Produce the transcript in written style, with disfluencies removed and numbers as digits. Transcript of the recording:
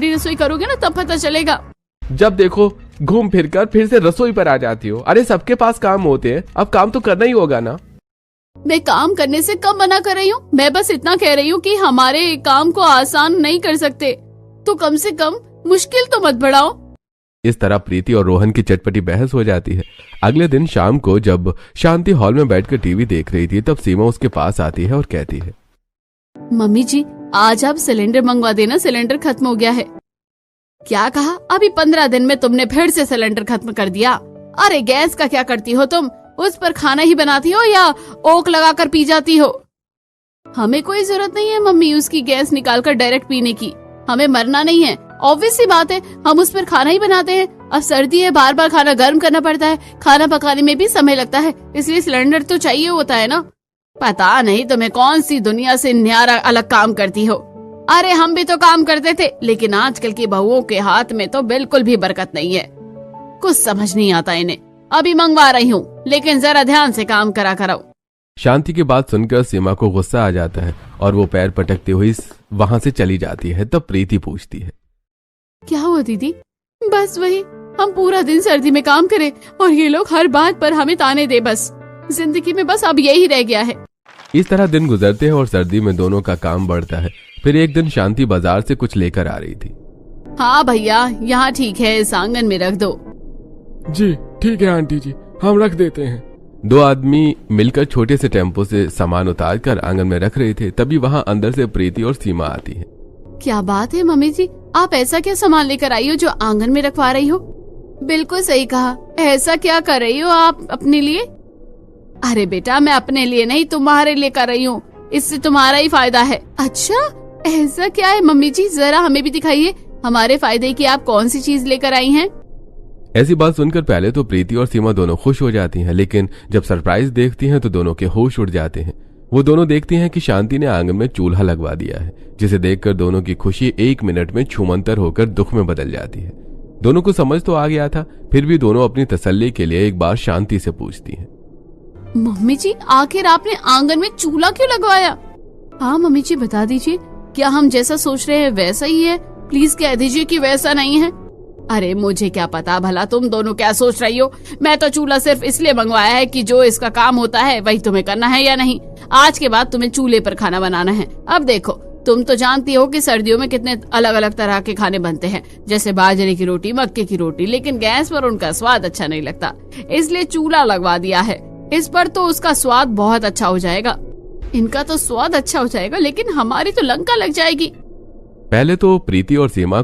ठंडी रसोई करोगे ना तब पता चलेगा। जब देखो घूम फिर कर फिर से रसोई पर आ जाती हो। अरे सबके पास काम होते हैं, अब काम तो करना ही होगा ना। मैं काम करने से कब मना कर रही हूँ? मैं बस इतना कह रही हूँ कि हमारे काम को आसान नहीं कर सकते, तो कम से कम मुश्किल तो मत बढ़ाओ। इस तरह प्रीति और रोहन की चटपटी बहस हो जाती है। अगले दिन शाम को जब शांति हॉल में बैठकर टीवी देख रही थी तब सीमा उसके पास आती है और कहती है, मम्मी जी आज आप सिलेंडर मंगवा देना, सिलेंडर खत्म हो गया है। क्या कहा? अभी 15 दिन में तुमने फिर से सिलेंडर खत्म कर दिया। अरे गैस का क्या करती हो तुम? उस पर खाना ही बनाती हो या ओक लगाकर पी जाती हो? हमें कोई जरूरत नहीं है मम्मी उसकी गैस निकालकर डायरेक्ट पीने की। हमें मरना नहीं है, ऑब्वियस सी बात है, हम उस पर खाना ही बनाते हैं। अब सर्दी है, बार बार खाना गर्म करना पड़ता है, खाना पकाने में भी समय लगता है, इसलिए सिलेंडर तो चाहिए होता है ना। पता नहीं तुम्हें कौन सी दुनिया से न्यारा अलग काम करती हो। अरे हम भी तो काम करते थे, लेकिन आजकल की बहुओं के हाथ में तो बिल्कुल भी बरकत नहीं है। कुछ समझ नहीं आता इन्हें। अभी मंगवा रही हूँ, लेकिन जरा ध्यान से काम करा करो। शांति की बात सुनकर सीमा को गुस्सा आ जाता है और वो पैर पटकते हुए वहां से चली जाती है। तब प्रीति पूछती है, क्या हुआ दीदी? बस वही, हम पूरा दिन सर्दी में काम करें और ये लोग हर बात पर हमें ताने दे। बस जिंदगी में बस अब यही रह गया है। इस तरह दिन गुजरते हैं और सर्दी में दोनों का काम बढ़ता है। फिर एक दिन शांति बाजार से कुछ लेकर आ रही थी। हाँ भैया, यहाँ ठीक है, इस आंगन में रख दो। जी ठीक है आंटी जी, हम रख देते हैं। दो आदमी मिलकर छोटे से टेम्पो से सामान उतार कर आंगन में रख रहे थे। तभी वहाँ अंदर से प्रीति और सीमा आती है। क्या बात है मम्मी जी, आप ऐसा क्या सामान लेकर आई हो जो आंगन में रखवा रही हो? बिल्कुल सही कहा, ऐसा क्या कर रही हो आप अपने लिए? अरे बेटा, मैं अपने लिए नहीं तुम्हारे लिए कर रही हूँ, इससे तुम्हारा ही फायदा है। अच्छा ऐसा क्या है मम्मी जी, जरा हमें भी दिखाइए हमारे फायदे की आप कौन सी चीज लेकर आई हैं? ऐसी बात सुनकर पहले तो प्रीति और सीमा दोनों खुश हो जाती हैं, लेकिन जब सरप्राइज देखती हैं तो दोनों के होश उड़ जाते हैं। वो दोनों देखती हैं कि शांति ने आंगन में चूल्हा लगवा दिया है, जिसे देखकर दोनों की खुशी 1 मिनट में छूमंतर होकर दुख में बदल जाती है। दोनों को समझ तो आ गया था, फिर भी दोनों अपनी तसल्ली के लिए एक बार शांति से पूछती हैं, मम्मी जी आखिर आपने आंगन में चूल्हा क्यों लगवाया? हाँ मम्मी जी बता दीजिए, क्या हम जैसा सोच रहे हैं वैसा ही है? प्लीज कह दीजिए कि वैसा नहीं है। अरे मुझे क्या पता भला तुम दोनों क्या सोच रही हो। मैं तो चूल्हा सिर्फ इसलिए मंगवाया है कि जो इसका काम होता है वही तुम्हें करना है या नहीं। आज के बाद तुम्हें चूल्हे पर खाना बनाना है। अब देखो, तुम तो जानती हो कि सर्दियों में कितने अलग अलग तरह के खाने बनते हैं, जैसे बाजरे की रोटी, मक्के की रोटी, लेकिन गैस पर उनका स्वाद अच्छा नहीं लगता, इसलिए चूल्हा लगवा दिया है। इस पर तो उसका स्वाद बहुत अच्छा हो जाएगा। इनका तो स्वाद अच्छा हो जाएगा, लेकिन हमारी तो लंका लग जाएगी। पहले तो प्रीति और सीमा